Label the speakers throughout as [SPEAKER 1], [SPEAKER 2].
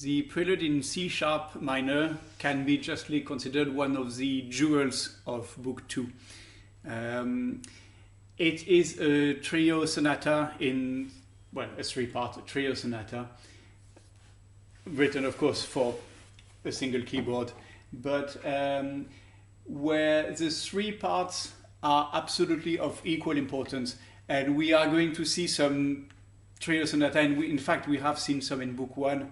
[SPEAKER 1] The Prelude in C sharp minor can be justly considered one of the jewels of Book 2. It is a trio sonata in, well, a three-part trio sonata, written of course for a single keyboard, but where the three parts are absolutely of equal importance, and we are going to see some trio sonata, and in fact we have seen some in Book 1,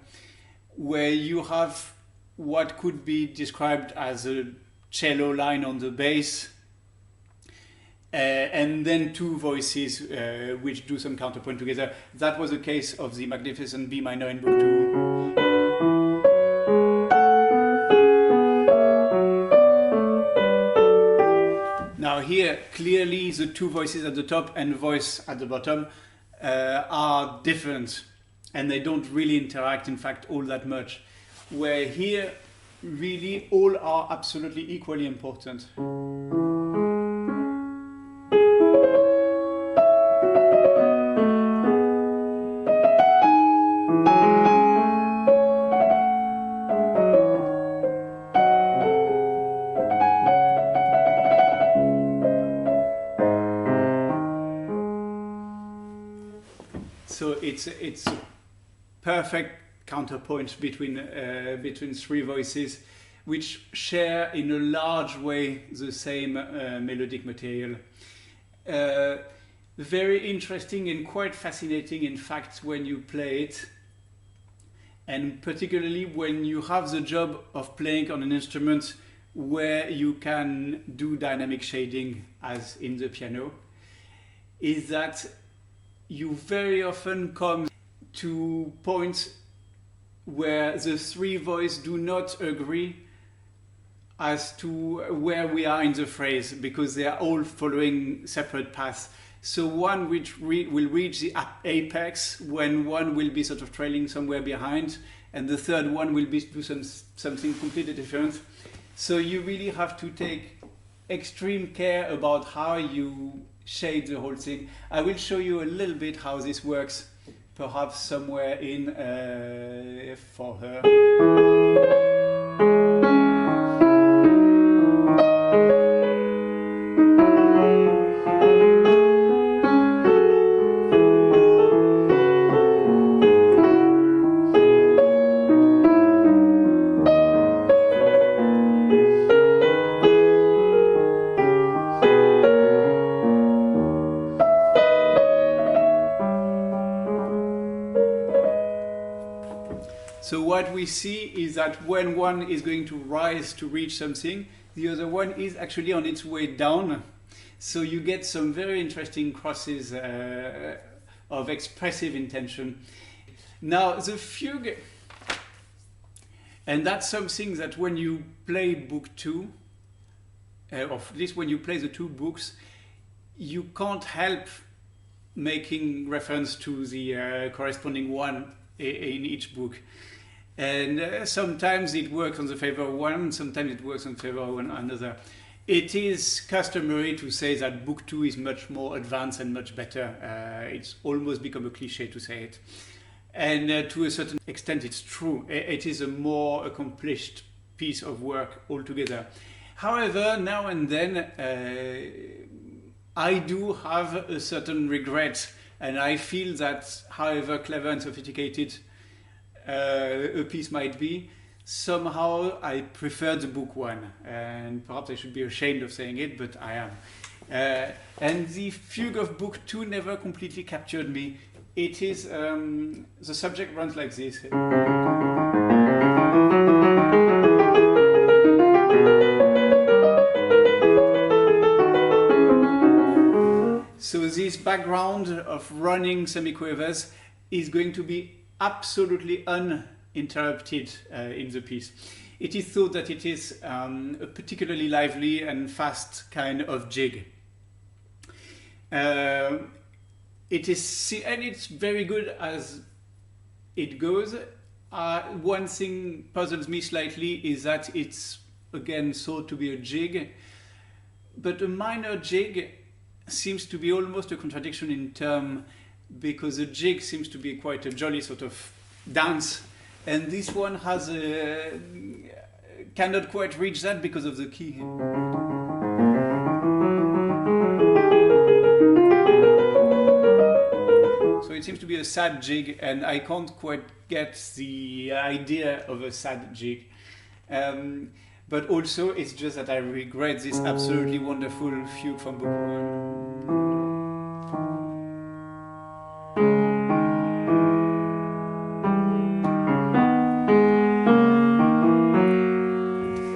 [SPEAKER 1] where you have what could be described as a cello line on the bass, and then two voices which do some counterpoint together. That was the case of the magnificent B minor in Book 2. Now here, clearly the two voices at the top and voice at the bottom are different, and they don't really interact, in fact, all that much. Where here, really, all are absolutely equally important. So it's a perfect counterpoint between three voices, which share in a large way the same melodic material. Very interesting and quite fascinating, in fact, when you play it, and particularly when you have the job of playing on an instrument where you can do dynamic shading, as in the piano, is that you very often come to points where the three voices do not agree as to where we are in the phrase, because they are all following separate paths. So one which will reach the apex when one will be sort of trailing somewhere behind, and the third one will be do something completely different. So you really have to take extreme care about how you shade the whole thing. I will show you a little bit how this works, perhaps somewhere in for her. So what we see is that when one is going to rise to reach something, the other one is actually on its way down. So you get some very interesting crosses of expressive intention. Now the fugue, and that's something that when you play Book 2, or at least when you play the two books, you can't help making reference to the corresponding one in each book. And sometimes it works on the favor of one, sometimes it works on favor of another. It is customary to say that Book 2 is much more advanced and much better. It's almost become a cliche to say it. And to a certain extent it's true. It is a more accomplished piece of work altogether. However, now and then I do have a certain regret, and I feel that however clever and sophisticated a piece might be, somehow I prefer the Book 1, and perhaps I should be ashamed of saying it, but I am. And the fugue of Book 2 never completely captured me. It is, the subject runs like this. So this background of running semiquavers is going to be absolutely uninterrupted in the piece. It is thought that it is a particularly lively and fast kind of jig. It is, and it's very good as it goes. One thing puzzles me slightly is that it's again thought to be a jig, but a minor jig seems to be almost a contradiction in term, because a jig seems to be quite a jolly sort of dance, And this one has a, cannot quite reach that because of the key. So it seems to be a sad jig, and I can't quite get the idea of a sad jig. But also, it's just that I regret this absolutely wonderful fugue from Book 1.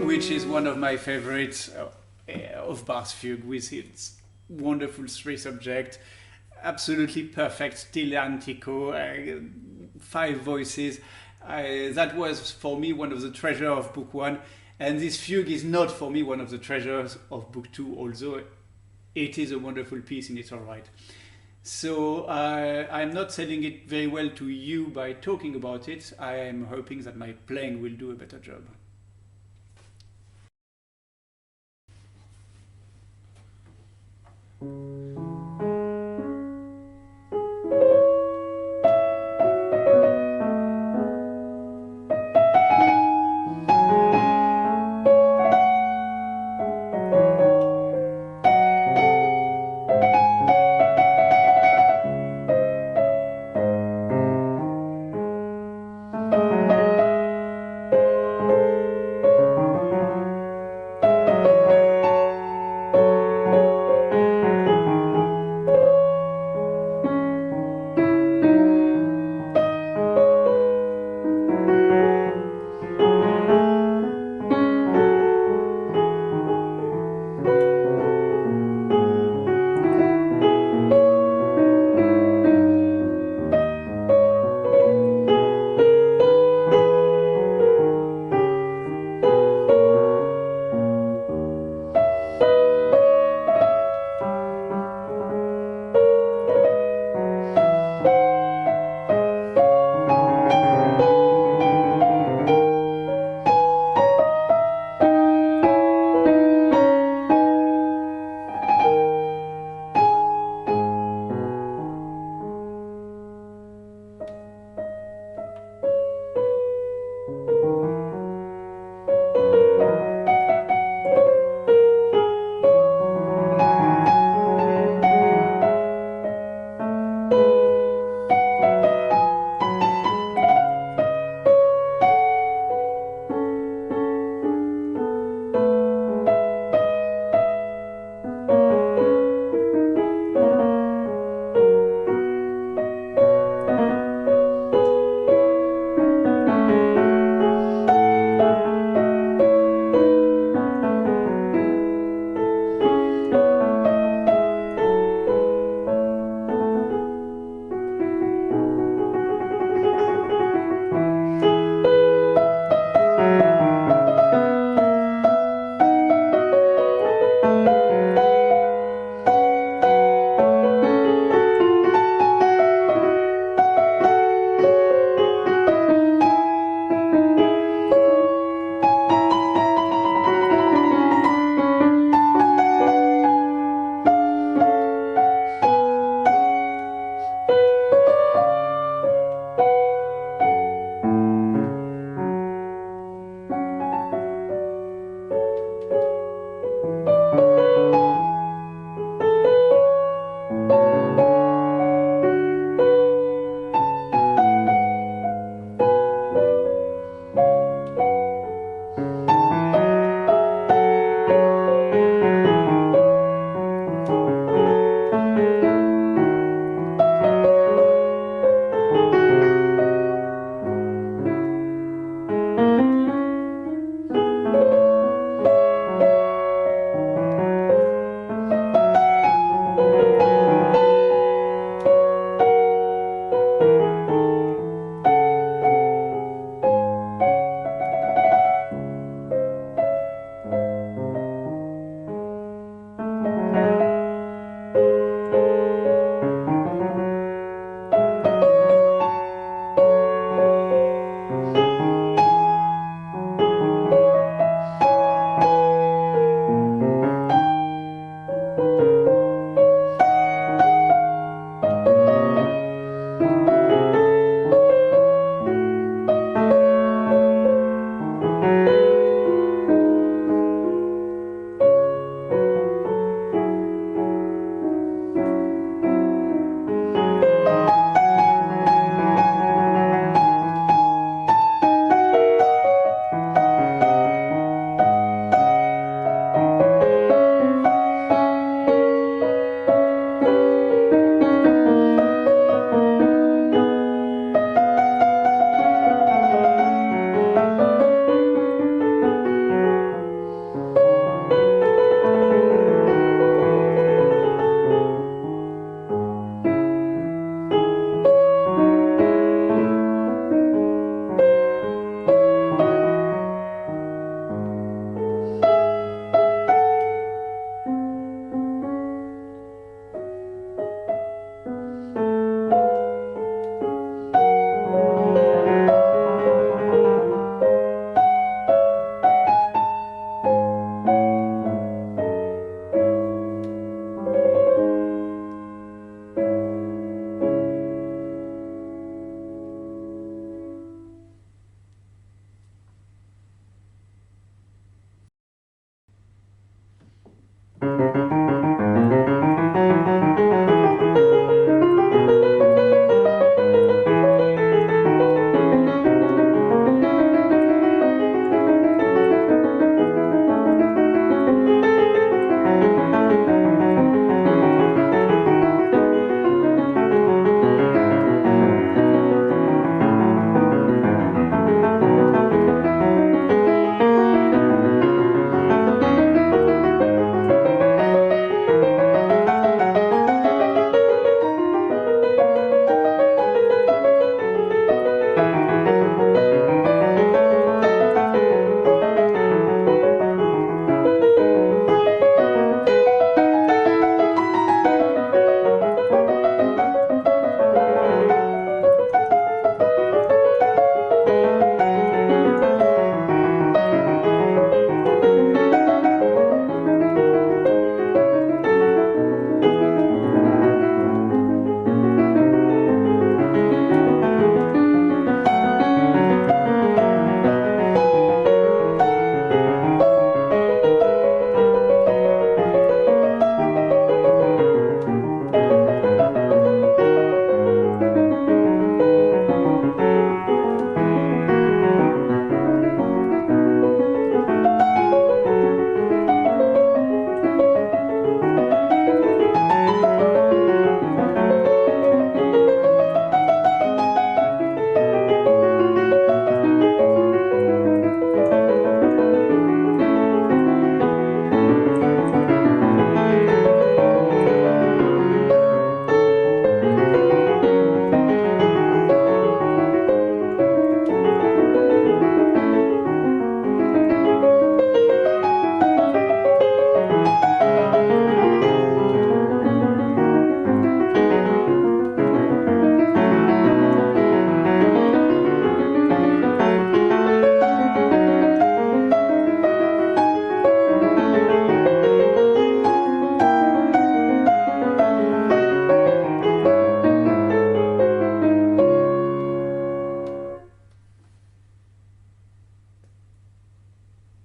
[SPEAKER 1] Which is one of my favorites of Bach's fugue, with its wonderful three subject, absolutely perfect stilantico, 5 voices. That was for me one of the treasures of Book 1, and this fugue is not for me one of the treasures of Book 2, although it is a wonderful piece in its own right. So I'm not selling it very well to you by talking about it. I am hoping that my playing will do a better job.